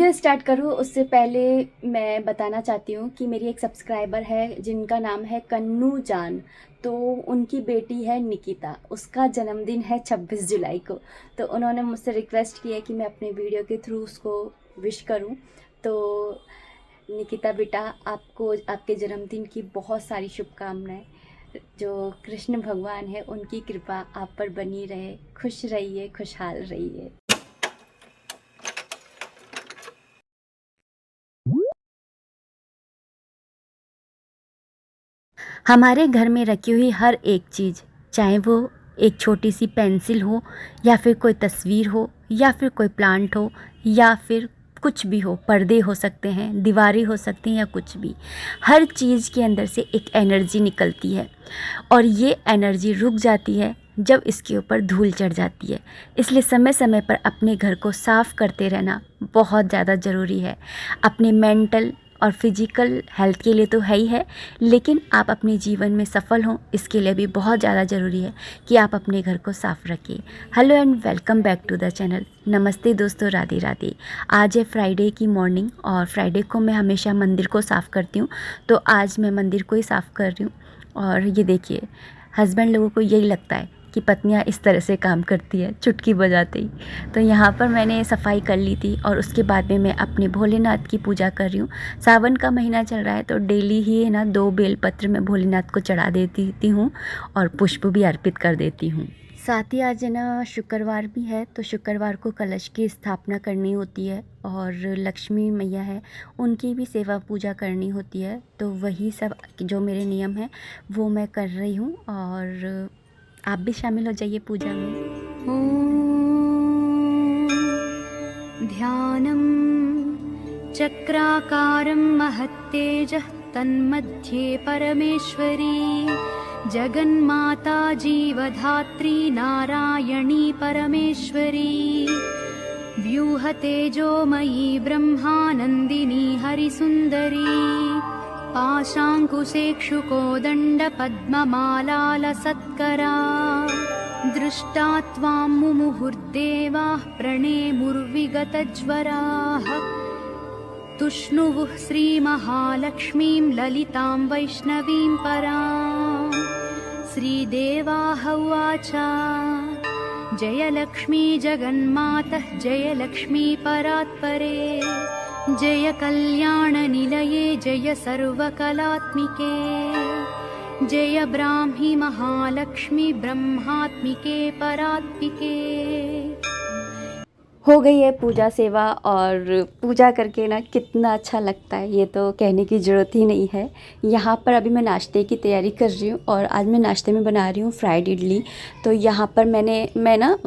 Video start करूँ उससे पहले मैं बताना चाहती हूँ कि मेरी एक सब्सक्राइबर है जिनका नाम है कन्नू जान। तो उनकी बेटी है निकिता, उसका जन्मदिन है 26 जुलाई को। तो उन्होंने मुझसे रिक्वेस्ट की है कि मैं अपने वीडियो के थ्रू उसको विश करूँ। तो निकिता बेटा, आपको आपके जन्मदिन की बहुत सारी शुभकामनाएं। जो कृष्ण भगवान है उनकी कृपा आप पर बनी रहे, खुश रहिए, खुशहाल रहिए। हमारे घर में रखी हुई हर एक चीज़, चाहे वो एक छोटी सी पेंसिल हो या फिर कोई तस्वीर हो या फिर कोई प्लांट हो या फिर कुछ भी हो, पर्दे हो सकते हैं, दीवारें हो सकती हैं या कुछ भी, हर चीज़ के अंदर से एक एनर्जी निकलती है और ये एनर्जी रुक जाती है जब इसके ऊपर धूल चढ़ जाती है। इसलिए समय समय पर अपने घर को साफ़ करते रहना बहुत ज़्यादा ज़रूरी है। अपने मेंटल और फिजिकल हेल्थ के लिए तो है ही है, लेकिन आप अपने जीवन में सफल हों इसके लिए भी बहुत ज़्यादा ज़रूरी है कि आप अपने घर को साफ़ रखें। Hello and welcome back to the channel. नमस्ते दोस्तों, राधे राधे। आज है फ्राइडे की मॉर्निंग और फ्राइडे को मैं हमेशा मंदिर को साफ़ करती हूँ। तो आज मैं मंदिर को ही साफ़ कर रही हूँ। और ये देखिए, हस्बैंड लोगों को यही लगता है कि पत्नियां इस तरह से काम करती है चुटकी बजाते ही। तो यहाँ पर मैंने सफाई कर ली थी और उसके बाद में मैं अपने भोलेनाथ की पूजा कर रही हूँ। सावन का महीना चल रहा है तो डेली ही है ना 2 बेलपत्र मैं भोलेनाथ को चढ़ा देती हूँ और पुष्प भी अर्पित कर देती हूँ। साथ ही आज है ना शुक्रवार भी है, तो शुक्रवार को कलश की स्थापना करनी होती है और लक्ष्मी मैया है उनकी भी सेवा पूजा करनी होती है। तो वही सब जो मेरे नियम हैं वो मैं कर रही हूँ और आप भी शामिल हो जाइए पूजा में। ॐ ध्यानं चक्राकारं महत्तेजः तन्मध्ये परमेश्वरी जगन्माता जीवधात्री नारायणी परमेश्वरी व्यूहतेजोमयी ब्रह्मानन्दिनी हरिसुन्दरी पाशाङ्कुशेक्षुकोदण्डपद्ममालालसत्करा दृष्टा त्वां मुमुहुर्देवाः प्रणेमुर्विगतज्वराः तुष्णुवुः श्रीमहालक्ष्मीं ललितां वैष्णवीं परां। श्रीदेवाः उवाच जय लक्ष्मी जगन्मातः जय लक्ष्मी परात्परे जय कल्याणनिलये जय सर्वकलात्मिके जय ब्राह्मी महालक्ष्मी ब्रह्मात्मिके परात्मिके। हो गई है पूजा सेवा और पूजा करके ना कितना अच्छा लगता है ये तो कहने की ज़रूरत ही नहीं है। यहाँ पर अभी मैं नाश्ते की तैयारी कर रही हूँ और आज मैं नाश्ते में बना रही हूँ फ्राइड इडली। तो यहाँ पर मैं ना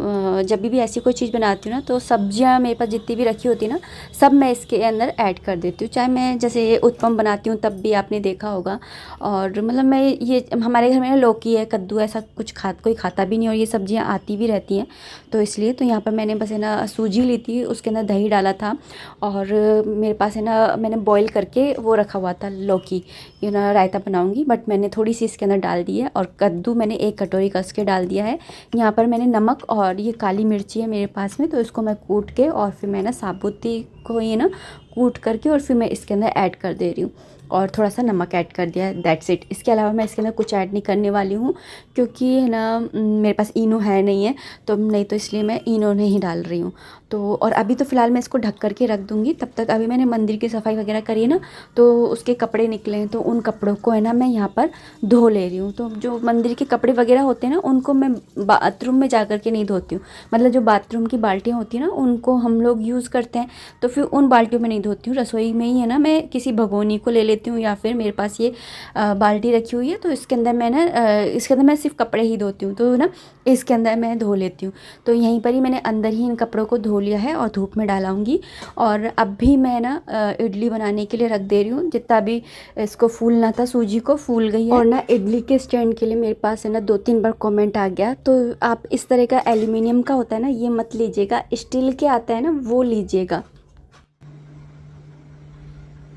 जब भी ऐसी कोई चीज़ बनाती हूँ ना तो सब्जियाँ मेरे पास जितनी भी रखी होती है ना सब मैं इसके अंदर ऐड कर देती हूँ। चाहे मैं जैसे उत्पम बनाती हूँ तब भी आपने देखा होगा। और मतलब मैं ये हमारे घर में ना लौकी है, कद्दू, ऐसा कुछ कोई खाता भी नहीं और ये सब्जियाँ आती भी रहती हैं। तो इसलिए तो यहाँ पर मैंने बस है ना सूजी ली थी, उसके अंदर दही डाला था और मेरे पास है ना मैंने बॉईल करके वो रखा हुआ था लौकी, ये ना रायता बनाऊंगी बट मैंने थोड़ी सी इसके अंदर डाल दी है। और कद्दू मैंने 1 कटोरी कस के डाल दिया है। यहाँ पर मैंने नमक और ये काली मिर्ची है मेरे पास में, तो इसको मैं कूट के और फिर मैं ना साबुती को ये ना कूट करके और फिर मैं इसके अंदर ऐड कर दे रही हूँ और थोड़ा सा नमक ऐड कर दिया है, दैट्स इट। इसके अलावा मैं इसके अंदर कुछ ऐड नहीं करने वाली हूँ क्योंकि है ना मेरे पास इनो है नहीं है, तो नहीं तो इसलिए मैं इनो नहीं डाल रही हूँ। तो और अभी तो फ़िलहाल मैं इसको ढक करके रख दूँगी। तब तक अभी मैंने मंदिर की सफाई वगैरह करी है ना, तो उसके कपड़े निकले हैं तो उन कपड़ों को है ना मैं यहाँ पर धो ले रही हूँ। तो जो मंदिर के कपड़े वगैरह होते हैं ना उनको मैं बाथरूम में जा कर के नहीं धोती हूँ। मतलब जो बाथरूम की बाल्टियाँ होती हैं ना उनको हम लोग यूज़ करते हैं, तो फिर उन बाल्टियों में नहीं धोती हूँ। रसोई में ही है ना मैं किसी भगोनी को ले लेती हूँ या फिर मेरे पास ये बाल्टी रखी हुई है तो इसके अंदर मैं ना इसके अंदर मैं सिर्फ कपड़े ही धोती हूँ, तो ना इसके अंदर मैं धो लेती हूँ। तो यहीं पर ही मैंने अंदर ही इन कपड़ों को धो लिया है और धूप में डालाऊंगी। और अब भी मैं ना इडली बनाने के लिए रख दे रही हूँ। जितना भी इसको फूलना था सूजी को फूल गई है। और ना इडली के स्टैंड के लिए मेरे पास है ना 2-3 बार कमेंट आ गया, तो आप इस तरह का एल्यूमिनियम का होता है ना ये मत लीजिएगा, स्टील के आता है ना वो लीजिएगा।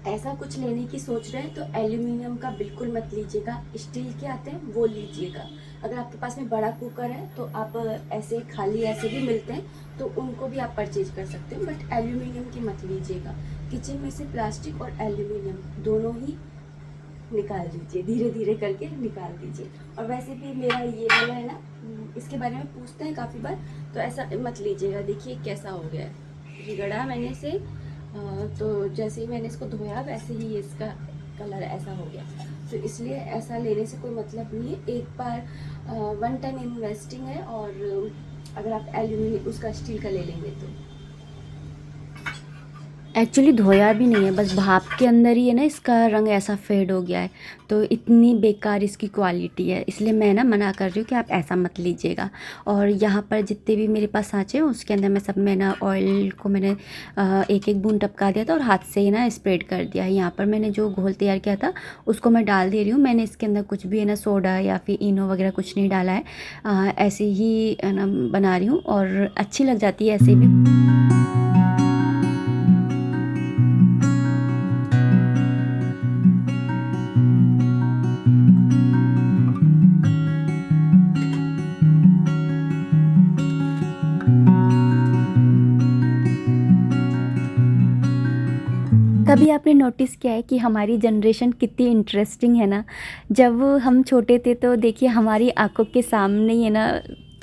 ऐसा कुछ लेने की सोच रहे हैं तो एल्यूमिनियम का बिल्कुल मत लीजिएगा, स्टील के आते हैं वो लीजिएगा। अगर आपके पास में बड़ा कुकर है तो आप ऐसे खाली ऐसे भी मिलते हैं, तो उनको भी आप परचेज कर सकते हो, बट एल्यूमिनियम की मत लीजिएगा। किचन में से प्लास्टिक और एल्यूमिनियम दोनों ही निकाल दीजिए, धीरे धीरे करके निकाल दीजिए। और वैसे भी मेरा ये वाला है ना, इसके बारे में पूछते हैं काफ़ी बार, तो ऐसा मत लीजिएगा। देखिए कैसा हो गया है, रिगड़ा मैंने इसे, तो जैसे ही मैंने इसको धोया वैसे ही इसका कलर ऐसा हो गया, तो इसलिए ऐसा लेने से कोई मतलब नहीं है। एक बार वन टाइम इन्वेस्टिंग है, और अगर आप एल्यूमिनियम उसका स्टील का ले लेंगे तो एक्चुअली धोया भी नहीं है, बस भाप के अंदर ही है ना इसका रंग ऐसा फेड हो गया है। तो इतनी बेकार इसकी क्वालिटी है, इसलिए मैं ना मना कर रही हूँ कि आप ऐसा मत लीजिएगा। और यहाँ पर जितने भी मेरे पास सांचे हैं उसके अंदर मैं सब में ना ऑयल को मैंने एक एक बूंद टपका दिया था और हाथ से ही ना स्प्रेड कर दिया है। यहाँ पर मैंने जो घोल तैयार किया था उसको मैं डाल दे रही हूँ। मैंने इसके अंदर कुछ भी है ना सोडा या फिर इनो वगैरह कुछ नहीं डाला है, ऐसे ही है ना बना रही हूँ और अच्छी लग जाती है ऐसे भी। कभी आपने नोटिस किया है कि हमारी जनरेशन कितनी इंटरेस्टिंग है ना। जब हम छोटे थे तो देखिए हमारी आंखों के सामने ही है ना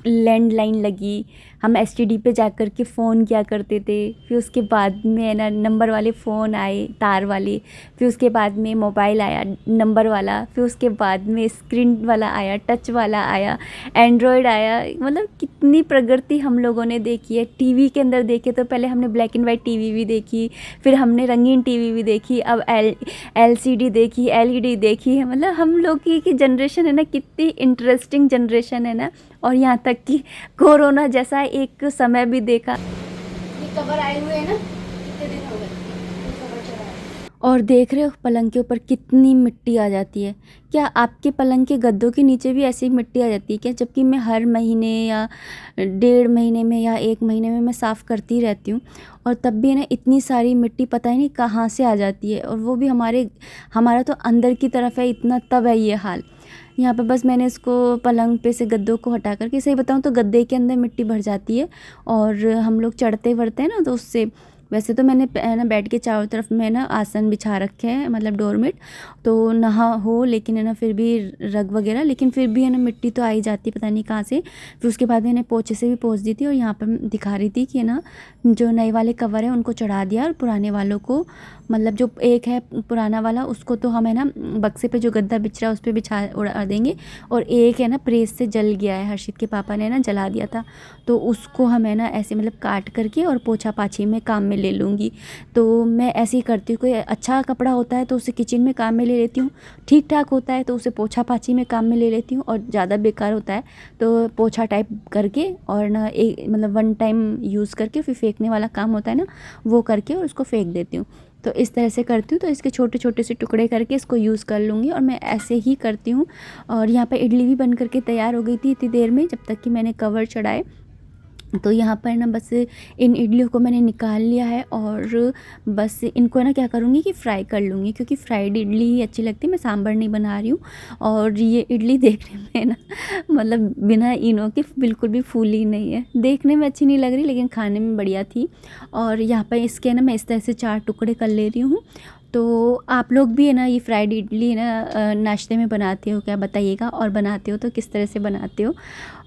लैंडलाइन लगी, हम एसटीडी पे जाकर के फ़ोन किया करते थे। फिर उसके बाद में है ना नंबर वाले फ़ोन आए तार वाले, फिर उसके बाद में मोबाइल आया नंबर वाला, फिर उसके बाद में स्क्रीन वाला आया, टच वाला आया, एंड्रॉयड आया। मतलब कितनी प्रगति हम लोगों ने देखी है। टीवी के अंदर देखे तो पहले हमने ब्लैक एंड वाइट टीवी भी देखी, फिर हमने रंगीन टीवी भी देखी, अब एलसीडी देखी, एलईडी देखी है। मतलब हम लोग की जनरेशन है ना कितनी इंटरेस्टिंग जनरेशन है ना। और यहाँ तक कि कोरोना जैसा एक समय भी देखा। ये कवर आए हुए हैं ना, कितने दिन हो गए ये कवर चढ़ा है। और देख रहे हो पलंग के ऊपर कितनी मिट्टी आ जाती है। क्या आपके पलंग के गद्दों के नीचे भी ऐसी मिट्टी आ जाती है क्या? जबकि मैं हर महीने या 1.5 महीने में या 1 महीने में मैं साफ़ करती रहती हूँ, और तब भी ना इतनी सारी मिट्टी पता ही नहीं कहाँ से आ जाती है। और वो भी हमारा तो अंदर की तरफ है इतना, तब है ये हाल। यहाँ पे बस मैंने इसको पलंग पे से गद्दों को हटा करके, सही बताऊँ तो गद्दे के अंदर मिट्टी भर जाती है और हम लोग चढ़ते वढ़ते हैं ना तो उससे। वैसे तो मैंने ना बेड के चारों तरफ में ना आसन बिछा रखे हैं, मतलब डोरमेट, तो नहा हो, लेकिन है ना फिर भी रग वगैरह, लेकिन फिर भी है ना मिट्टी तो आई जाती पता नहीं कहाँ से। फिर उसके बाद मैंने पोछे से भी पोंछ दी थी। और यहाँ पर दिखा रही थी कि ना जो नए वाले कवर हैं उनको चढ़ा दिया, और पुराने वालों को, मतलब जो एक है पुराना वाला उसको तो हम है ना बक्से पे जो गद्दा बिछ रहा है उस पर बिछा उड़ा देंगे, और एक है ना प्रेस से जल गया है, हर्षित के पापा ने ना जला दिया था, तो उसको हम है ना ऐसे मतलब काट करके और पोछा पाछी में काम में ले लूँगी। तो मैं ऐसे ही करती हूँ। कोई अच्छा कपड़ा होता है तो उसे किचन में काम में ले लेती हूँ, ठीक ठाक होता है तो उसे पोछा पाछी में काम में ले लेती हूँ, और ज़्यादा बेकार होता है तो पोछा टाइप करके और ना एक मतलब वन टाइम यूज़ करके फिर फेंकने वाला काम होता है ना वो करके और उसको फेंक देती हूँ। तो इस तरह से करती हूँ। तो इसके छोटे छोटे से टुकड़े करके इसको यूज़ कर लूँगी, और मैं ऐसे ही करती हूँ। और यहाँ पर इडली भी बन करके तैयार हो गई थी इतनी देर में, जब तक कि मैंने कवर चढ़ाए। तो यहाँ पर ना बस इन इडलियों को मैंने निकाल लिया है, और बस इनको ना क्या करूँगी कि फ्राई कर लूँगी, क्योंकि फ्राइड इडली ही अच्छी लगती है। मैं सांभर नहीं बना रही हूँ। और ये इडली देखने में ना मतलब बिना इनो के बिल्कुल भी फूली नहीं है, देखने में अच्छी नहीं लग रही लेकिन खाने में बढ़िया थी। और यहाँ पर इसके ना मैं इस तरह से 4 टुकड़े कर ले रही हूँ। तो आप लोग भी है ना ये फ्राइड इडली ना नाश्ते में बनाते हो क्या, बताइएगा, और बनाते हो तो किस तरह से बनाते हो।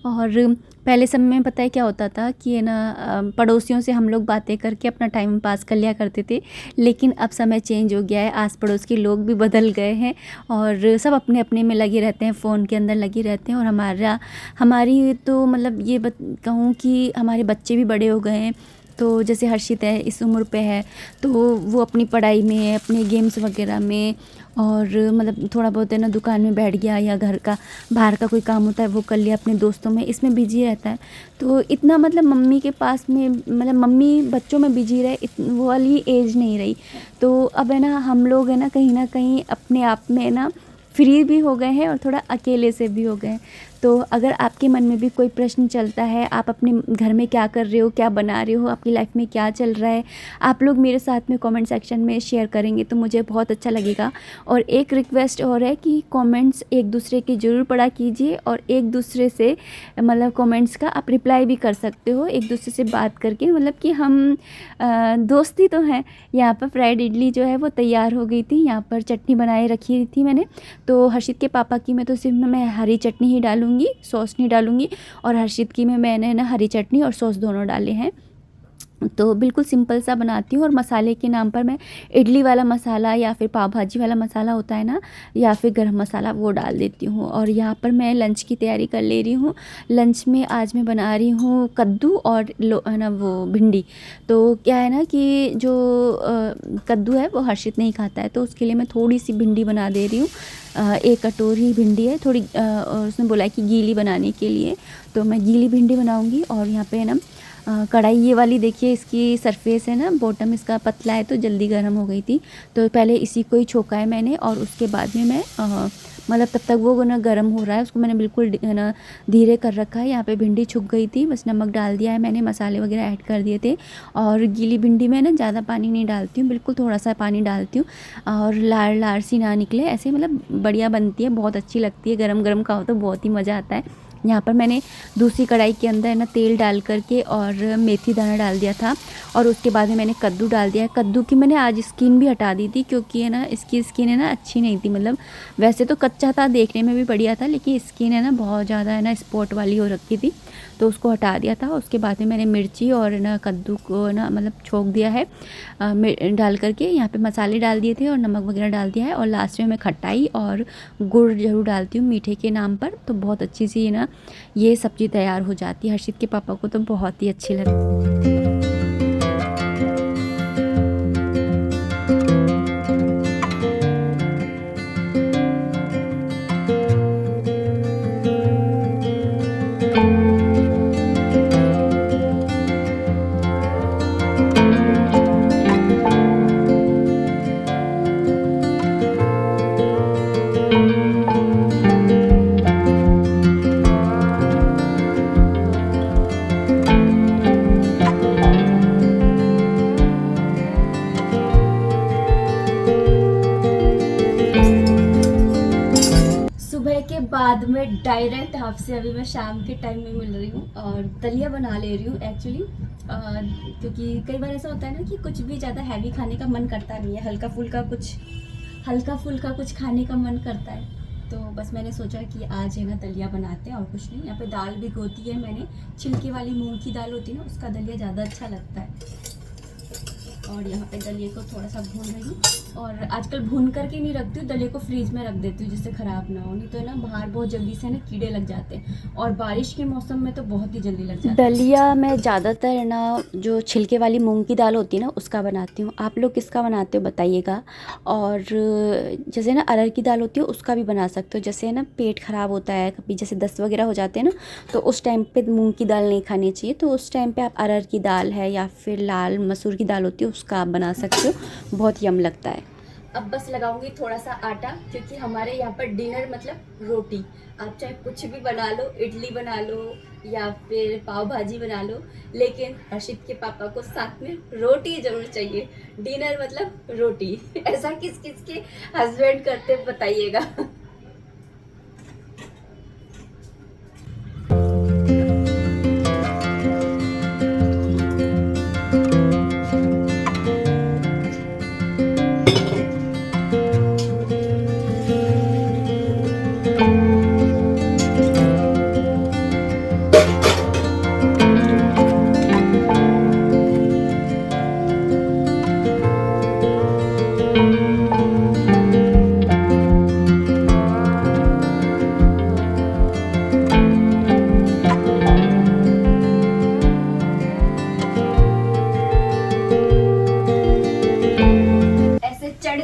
और पहले समय में पता है क्या होता था कि है ना पड़ोसियों से हम लोग बातें करके अपना टाइम पास कर लिया करते थे, लेकिन अब समय चेंज हो गया है, आस पड़ोस के लोग भी बदल गए हैं और सब अपने अपने में लगे रहते हैं, फ़ोन के अंदर लगे रहते हैं। और हमारी तो मतलब ये कहूँ कि हमारे बच्चे भी बड़े हो गए हैं। तो जैसे हर्षित है इस उम्र पे है, तो वो अपनी पढ़ाई में, अपने गेम्स वगैरह में, और मतलब थोड़ा बहुत है ना दुकान में बैठ गया, या घर का बाहर का कोई काम होता है वो कर लिया, अपने दोस्तों में, इसमें बिजी रहता है। तो इतना मतलब मम्मी के पास में, मतलब मम्मी बच्चों में बिजी रहे, वो वाली एज नहीं रही। तो अब है ना हम लोग है ना कहीं अपने आप में ना फ्री भी हो गए हैं और थोड़ा अकेले से भी हो गए हैं। तो अगर आपके मन में भी कोई प्रश्न चलता है, आप अपने घर में क्या कर रहे हो, क्या बना रहे हो, आपकी लाइफ में क्या चल रहा है, आप लोग मेरे साथ में कमेंट सेक्शन में शेयर करेंगे तो मुझे बहुत अच्छा लगेगा। और एक रिक्वेस्ट और है कि कमेंट्स एक दूसरे की ज़रूर पढ़ा कीजिए, और एक दूसरे से मतलब कमेंट्स का आप रिप्लाई भी कर सकते हो एक दूसरे से बात करके, मतलब कि हम दोस्ती तो हैं। यहाँ पर फ्राइड इडली जो है वो तैयार हो गई थी। यहाँ पर चटनी बनाए रखी थी मैंने, तो हर्षित के पापा की में तो सिर्फ मैं हरी चटनी ही डालूँगी, सॉस नहीं डालूँगी, और हर्षित की में मैंने ना हरी चटनी और सॉस दोनों डाले हैं। तो बिल्कुल सिंपल सा बनाती हूँ। और मसाले के नाम पर मैं इडली वाला मसाला या फिर पाव भाजी वाला मसाला होता है ना, या फिर गरम मसाला, वो डाल देती हूँ। और यहाँ पर मैं लंच की तैयारी कर ले रही हूँ। लंच में आज मैं बना रही हूँ कद्दू और है ना वो भिंडी। तो क्या है ना कि जो कद्दू है वो हर्षित नहीं खाता है, तो उसके लिए मैं थोड़ी सी भिंडी बना दे रही हूँ। 1 कटोरी भिंडी है, थोड़ी और उसने बोला है कि गीली बनाने के लिए, तो मैं गीली भिंडी बनाऊँगी। और यहाँ पे है ना कढ़ाई ये वाली देखिए, इसकी सरफेस है ना, बॉटम इसका पतला है तो जल्दी गर्म हो गई थी। तो पहले इसी को ही छोका है मैंने, और उसके बाद में मैं मतलब तब तक वो ना गर्म हो रहा है, उसको मैंने बिल्कुल ना धीरे कर रखा है। यहाँ पे भिंडी छुक गई थी, बस नमक डाल दिया है मैंने, मसाले वगैरह ऐड कर दिए थे। और गीली भिंडी में ना ज़्यादा पानी नहीं डालती हूँ, बिल्कुल थोड़ा सा पानी डालती हूँ, और लार लार सी ना निकले ऐसे, मतलब बढ़िया बनती है, बहुत अच्छी लगती है। गरम गरम खाओ तो बहुत ही मज़ा आता है। यहाँ पर मैंने दूसरी कढ़ाई के अंदर ना तेल डाल करके और मेथी दाना डाल दिया था, और उसके बाद में मैंने कद्दू डाल दिया है। कद्दू की मैंने आज स्किन भी हटा दी थी, क्योंकि है ना इसकी स्किन है ना अच्छी नहीं थी, मतलब वैसे तो कच्चा था, देखने में भी बढ़िया था, लेकिन स्किन है ना बहुत ज़्यादा है ना स्पॉट वाली हो रखी थी, तो उसको हटा दिया था। उसके बाद में मैंने मिर्ची और ना कद्दू को ना मतलब छोंक दिया है डाल करके। यहाँ पे मसाले डाल दिए थे और नमक वगैरह डाल दिया है, और लास्ट में मैं खटाई और गुड़ ज़रूर डालती हूँ मीठे के नाम पर, तो बहुत अच्छी सी ना ये सब्ज़ी तैयार हो जाती है। हर्षित के पापा को तो बहुत ही अच्छी लगती है। के बाद में डायरेक्ट आपसे अभी मैं शाम के टाइम में मिल रही हूँ, और दलिया बना ले रही हूँ एक्चुअली, क्योंकि कई बार ऐसा होता है ना कि कुछ भी ज़्यादा हैवी खाने का मन करता नहीं है, हल्का फुल्का कुछ खाने का मन करता है। तो बस मैंने सोचा कि आज है ना दलिया बनाते हैं, और कुछ नहीं। यहाँ पे दाल भिगोती है मैंने, छिलके वाली मूंग की दाल होती है ना, उसका दलिया ज़्यादा अच्छा लगता है। और यहाँ पे दलिए को थोड़ा सा भून रही हूँ, और आजकल भून करके नहीं रखती हूँ, दलिए को फ्रीज में रख देती हूँ जिससे ख़राब ना हो, नहीं तो ना बाहर बहुत जल्दी से ना कीड़े लग जाते हैं, और बारिश के मौसम में तो बहुत ही जल्दी लग जाते हैं। दलिया मैं ज़्यादातर ना जो छिलके वाली मूंग की दाल होती है ना उसका बनाती हूँ। आप लोग किसका बनाते हो बताइएगा। और जैसे ना अरहर की दाल होती है उसका भी बना सकते हो, जैसे ना पेट ख़राब होता है कभी, जैसे दस्त वगैरह हो जाते हैं ना, तो उस टाइम पे मूंग की दाल नहीं खानी चाहिए, तो उस टाइम पे आप अरहर की दाल है या फिर लाल मसूर की दाल होती है उसका आप बना सकते हो, बहुत यम लगता है। अब बस लगाऊंगी थोड़ा सा आटा, क्योंकि हमारे यहाँ पर डिनर मतलब रोटी। आप चाहे कुछ भी बना लो, इडली बना लो या फिर पाव भाजी बना लो, लेकिन हर्षित के पापा को साथ में रोटी जरूर चाहिए। डिनर मतलब रोटी। ऐसा किस किस के हस्बैंड करते बताइएगा।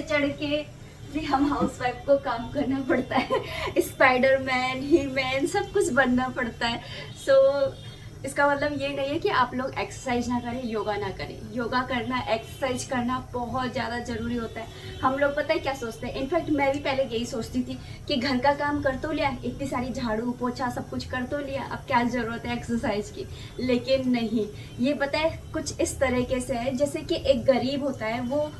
चढ़ के भी हम हाउसवाइफ को काम करना पड़ता है, स्पाइडरमैन, ही मैन सब कुछ बनना पड़ता है। सो इसका मतलब ये नहीं है कि आप लोग एक्सरसाइज ना करें, योगा ना करें। योगा करना, एक्सरसाइज करना बहुत ज़्यादा ज़रूरी होता है। हम लोग पता है क्या सोचते हैं, इनफैक्ट मैं भी पहले यही सोचती थी कि घर का काम कर तो लिया, इतनी सारी झाड़ू पोछा सब कुछ कर तो लिया, अब क्या ज़रूरत है एक्सरसाइज की। लेकिन नहीं, ये पता है कुछ इस तरीके से है जैसे कि एक गरीब होता है, वो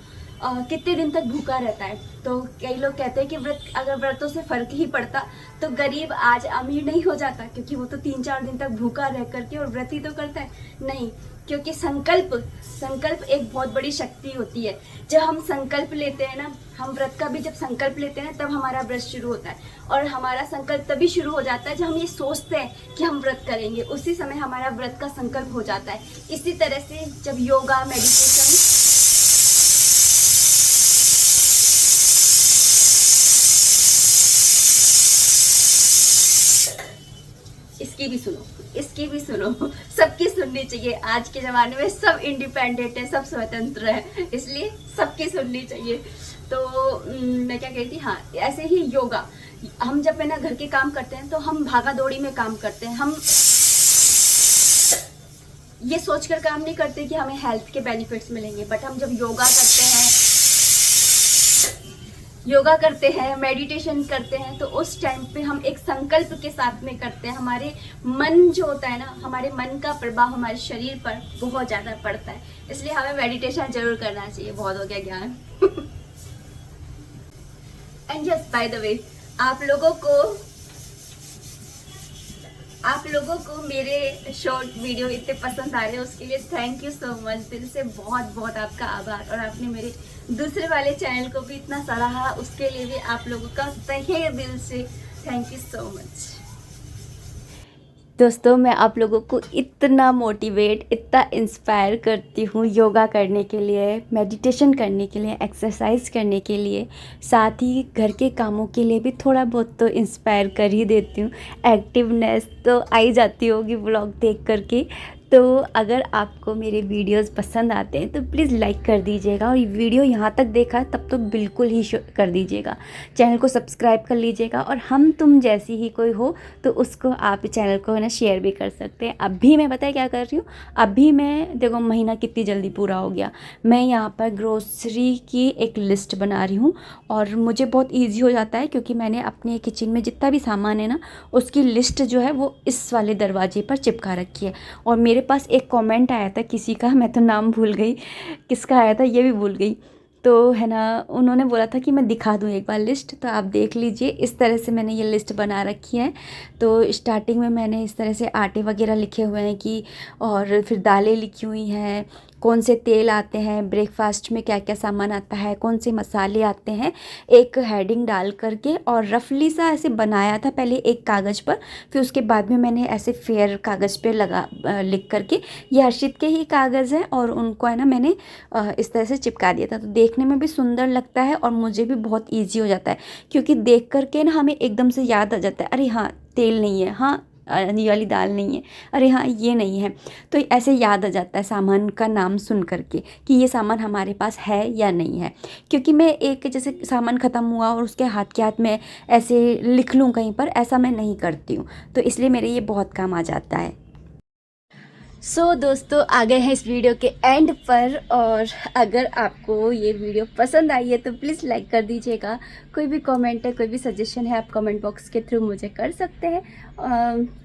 कितने दिन तक भूखा रहता है। तो कई लोग कहते हैं कि अगर व्रतों से फर्क ही पड़ता तो गरीब आज अमीर नहीं हो जाता, क्योंकि वो तो 3-4 दिन तक भूखा रह करके और व्रत ही तो करता है। नहीं, क्योंकि संकल्प एक बहुत बड़ी शक्ति होती है। जब हम संकल्प लेते हैं ना, हम व्रत का भी जब संकल्प लेते हैं ना, तब हमारा व्रत शुरू होता है। और हमारा संकल्प तभी शुरू हो जाता है जब हम ये सोचते हैं कि हम व्रत करेंगे, उसी समय हमारा व्रत का संकल्प हो जाता है। इसी तरह से जब योगा, मेडिटेशन, इसकी भी सुनो, सबकी सुननी चाहिए। आज के ज़माने में सब इंडिपेंडेंट है, सब स्वतंत्र है, इसलिए सबकी सुननी चाहिए। तो मैं क्या कहती, हाँ, ऐसे ही योगा, हम जब है ना घर के काम करते हैं तो हम भागा दौड़ी में काम करते हैं। हम ये सोचकर काम नहीं करते कि हमें हेल्थ के बेनिफिट्स मिलेंगे, बट हम जब योगा करते हैं, मेडिटेशन करते हैं, तो उस टाइम पे हम एक संकल्प के साथ में करते हैं। हमारे मन जो होता है ना, हमारे मन का प्रभाव हमारे शरीर पर बहुत ज़्यादा पड़ता है, इसलिए हमें मेडिटेशन जरूर करना चाहिए। बहुत हो गया ज्ञान। And yes, by the way, आप लोगों को मेरे शॉर्ट वीडियो इतने पसंद आ रहे हैं, उसके लिए थैंक यू सो मच। दिल से बहुत बहुत आपका आभार। और आपने मेरे दूसरे वाले चैनल को भी इतना सराहा, उसके लिए भी आप लोगों का तहे दिल से थैंक यू सो मच। दोस्तों, मैं आप लोगों को इतना मोटिवेट, इतना इंस्पायर करती हूँ योगा करने के लिए, मेडिटेशन करने के लिए, एक्सरसाइज करने के लिए, साथ ही घर के कामों के लिए भी थोड़ा बहुत तो इंस्पायर कर ही देती हूँ। एक्टिवनेस तो आई जाती होगी व्लॉग देख करके। तो अगर आपको मेरे वीडियोस पसंद आते हैं तो प्लीज़ लाइक कर दीजिएगा, और वीडियो यहाँ तक देखा तब तो बिल्कुल ही कर दीजिएगा। चैनल को सब्सक्राइब कर लीजिएगा, और हम तुम जैसी ही कोई हो तो उसको आप चैनल को है ना शेयर भी कर सकते हैं। अभी मैं बताया क्या कर रही हूँ, अभी मैं देखो महीना कितनी जल्दी पूरा हो गया। मैं यहाँ पर ग्रोसरी की एक लिस्ट बना रही हूँ, और मुझे बहुत ईजी हो जाता है क्योंकि मैंने अपने किचन में जितना भी सामान है ना उसकी लिस्ट जो है वो इस वाले दरवाजे पर चिपका रखी है। और मेरे पास एक कमेंट आया था किसी का, मैं तो नाम भूल गई, किसका आया था ये भी भूल गई, तो है ना उन्होंने बोला था कि मैं दिखा दूँ एक बार लिस्ट, तो आप देख लीजिए। इस तरह से मैंने ये लिस्ट बना रखी है। तो स्टार्टिंग में मैंने इस तरह से आटे वगैरह लिखे हुए हैं कि, और फिर दालें लिखी हुई हैं, कौन से तेल आते हैं, ब्रेकफास्ट में क्या क्या सामान आता है, कौन से मसाले आते हैं, एक हेडिंग डाल करके, और रफली सा ऐसे बनाया था पहले एक कागज़ पर, फिर उसके बाद में मैंने ऐसे फेयर कागज़ पे लिख करके, ये हर्षित के ही कागज़ हैं और उनको है ना मैंने इस तरह से चिपका दिया था। तो देखने में भी सुंदर लगता है और मुझे भी बहुत ईजी हो जाता है, क्योंकि देख करके ना हमें एकदम से याद आ जाता है, अरे हाँ तेल नहीं है, हाँ ये वाली दाल नहीं है, अरे हाँ ये नहीं है। तो ऐसे याद आ जाता है सामान का नाम सुन करके कि ये सामान हमारे पास है या नहीं है। क्योंकि मैं एक जैसे सामान ख़त्म हुआ और उसके हाथ के हाथ में ऐसे लिख लूँ कहीं पर, ऐसा मैं नहीं करती हूँ, तो इसलिए मेरे ये बहुत काम आ जाता है। सो दोस्तों, आ गए हैं इस वीडियो के एंड पर, और अगर आपको ये वीडियो पसंद आई है तो प्लीज़ लाइक कर दीजिएगा। कोई भी कमेंट है, कोई भी सजेशन है, आप कमेंट बॉक्स के थ्रू मुझे कर सकते हैं।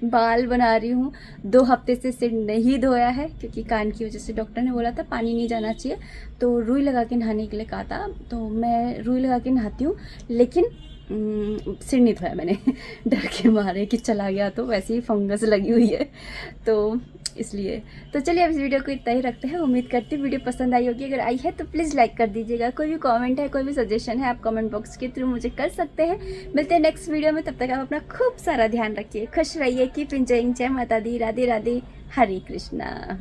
बाल बना रही हूँ, 2 हफ्ते से सिर नहीं धोया है क्योंकि कान की वजह से डॉक्टर ने बोला था पानी नहीं जाना चाहिए, तो रुई लगा के नहाने के लिए कहा था, तो मैं रुई लगा के नहाती हूँ, लेकिन सिर नहीं धोया मैंने डर के मारे कि चला गया तो वैसे ही फंगस लगी हुई है, तो इसलिए। तो चलिए अब इस वीडियो को इतना ही रखते हैं। उम्मीद करती हूँ वीडियो पसंद आई होगी। अगर आई है तो प्लीज़ लाइक कर दीजिएगा। कोई भी कमेंट है, कोई भी सजेशन है, आप कमेंट बॉक्स के थ्रू मुझे कर सकते हैं। मिलते हैं नेक्स्ट वीडियो में, तब तक आप अपना खूब सारा ध्यान रखिए, खुश रहिए, कीप एंजॉयिंग। जय माता दी, राधे राधे, हरे कृष्णा।